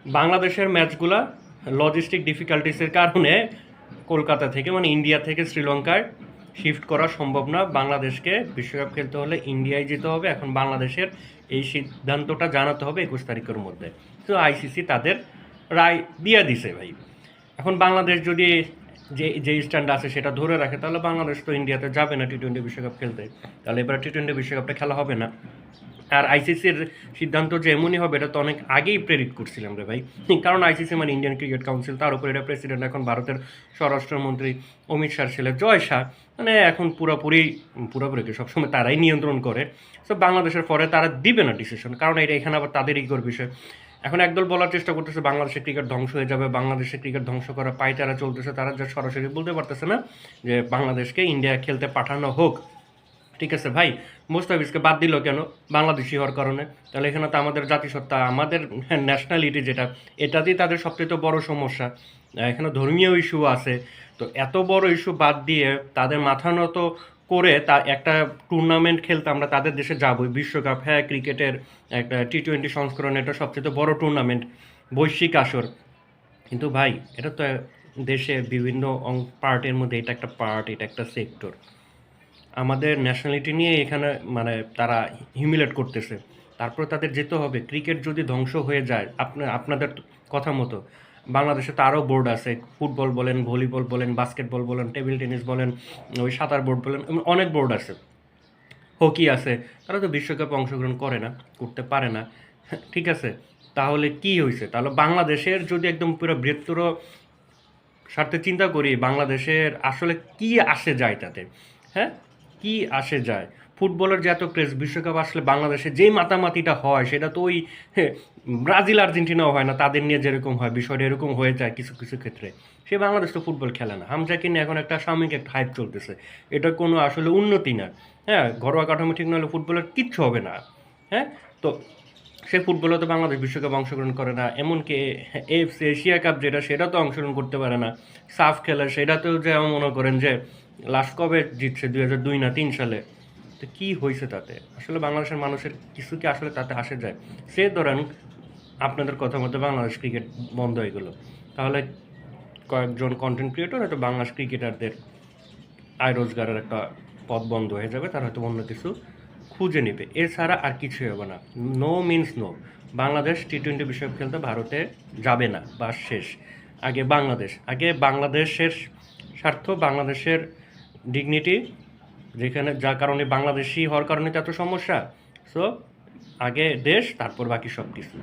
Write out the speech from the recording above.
বাংলাদেশের ম্যাচগুলা লজিস্টিক ডিফিকাল্টিসের কারণে কলকাতা থেকে মানে ইন্ডিয়া থেকে শ্রীলঙ্কায় শিফট করা সম্ভব না। বাংলাদেশকে বিশ্বকাপ খেলতে হলে ইন্ডিয়ায় যেতে হবে। এখন বাংলাদেশের এই সিদ্ধান্তটা জানাতে হবে 21 তারিখের মধ্যে। তো আইসিসি তাদের রায় দিয়ে দিছে ভাই। এখন বাংলাদেশ যদি যে স্ট্যান্ড আছে সেটা ধরে রাখে, তাহলে বাংলাদেশ তো ইন্ডিয়াতে যাবে না টি-20 বিশ্বকাপ খেলতে। তাহলে এবার টি-20 বিশ্বকাপটা খেলা হবে না। আর আইসিসির সিদ্ধান্ত যে এমনই হবে এটা তো অনেক আগেই প্রেডিক্ট করছিলাম রে ভাই। কারণ আইসিসি মানে ইন্ডিয়ান ক্রিকেট কাউন্সিল, তার উপর এটা প্রেসিডেন্ট এখন ভারতের স্বরাষ্ট্রমন্ত্রী অমিত শাহর ছেলে জয় শাহ, মানে এখন পুরোপুরি কি সবসময় তারাই নিয়ন্ত্রণ করে। সো বাংলাদেশের পরে তারা দিবে না ডিসিশন, কারণ এটা এখানে আবার তাদের ইগোর বিষয়। এখন একদল বলার চেষ্টা করতেছে বাংলাদেশের ক্রিকেট ধ্বংস হয়ে যাবে, বাংলাদেশের ক্রিকেট ধ্বংস করা পায়তারা চলতেছে, তারা যা সরাসরি বলতে পারতেছে না যে বাংলাদেশকে ইন্ডিয়া খেলতে পাঠানো হোক। ঠিক আছে ভাই, মোস্তাফিজকে বাদ দিল কেন? বাংলাদেশি হওয়ার কারণে। তাহলে এখানে তো আমাদের জাতিসত্তা, আমাদের ন্যাশনালিটি যেটা, এটাতেই তাদের সবচেয়ে বড় সমস্যা। এখানে ধর্মীয় ইস্যু আছে। তো এত বড় ইস্যু বাদ দিয়ে তাদের মাথা নত করে তা একটা টুর্নামেন্ট খেলতে আমরা তাদের দেশে যাবই। বিশ্বকাপ, হ্যাঁ ক্রিকেটের একটা টি-20 সংস্করণ, এটা সবচেয়ে বড় টুর্নামেন্ট, বৈশ্বিক আসর। কিন্তু ভাই এটা তো দেশের বিভিন্ন পার্টের মধ্যে এটা একটা পার্ট, এটা একটা সেক্টর। আমাদের ন্যাশনালিটি নিয়ে এখানে মানে তারা হিউমিলেট করতেছে। তারপরে তাদের যেতে হবে। ক্রিকেট যদি ধ্বংস হয়ে যায় আপনাদের কথা মতো, বাংলাদেশে তো আরও বোর্ড আছে। ফুটবল বলেন, ভলিবল বলেন, বাস্কেটবল বলেন, টেবিল টেনিস বলেন, ওই সাঁতার বোর্ড বলেন, অনেক বোর্ড আছে। হকি আছে। তারা তো বিশ্বকাপে অংশগ্রহণ করে না, করতে পারে না। ঠিক আছে, তাহলে কি হয়েছে? তাহলে বাংলাদেশের যদি একদম পুরো বৃহত্তর স্বার্থে চিন্তা করি, বাংলাদেশের আসলে কি আসে যায় তাতে? হ্যাঁ, কি আসে যায়? ফুটবলের যে এত ক্রেজ, বিশ্বকাপ আসলে বাংলাদেশে যেই মাতামাতিটা হয় সেটা তো ওই ব্রাজিল আর্জেন্টিনাও হয় না, তাদের নিয়ে যেরকম হয় বিষয়টা এরকম হয়ে যায় কিছু কিছু ক্ষেত্রে। সে বাংলাদেশ তো ফুটবল খেলে না, হামজাকে নিয়ে এখন একটা সাময়িক একটা হাইপ চলতেছে। এটা কোনো আসলে উন্নতি না। হ্যাঁ, ঘরোয়া কাঠামো ঠিক না হলে ফুটবলের কিচ্ছু হবে না। হ্যাঁ, তো সে ফুটবলে তো বাংলাদেশ বিশ্বকাপে অংশগ্রহণ করে না। এমনকি এফসি এশিয়া কাপ যেটা, সেটা তো অংশগ্রহণ করতে পারে না। সাফ খেলা সেটাতেও যে মনে করেন যে লাস্ট কবে জিতছে, 2002 না 3 সালে। তো কী হয়েছে তাতে? আসলে বাংলাদেশের মানুষের কিছু কি আসলে তাতে আসে যায়? সে ধরেন আপনাদের কথা মতো বাংলাদেশ ক্রিকেট বন্ধ হয়ে গেলো, তাহলে কয়েকজন কন্টেন্ট ক্রিয়েটর হয়তো বাংলাদেশ ক্রিকেটারদের আয় রোজগারের একটা পথ বন্ধ হয়ে যাবে, তারা হয়তো অন্য কিছু খুঁজে নেবে। এছাড়া আর কিছুই হবে না। No means no. বাংলাদেশ টি-20 বিশ্বকাপ খেলতে ভারতে যাবে না, বা শেষ। আগে বাংলাদেশের স্বার্থ, বাংলাদেশের ডিগনিটি, যেখানে যার কারণে বাংলাদেশি হওয়ার কারণে তো এত সমস্যা। সো আগে দেশ, তারপর বাকি সব কিছু।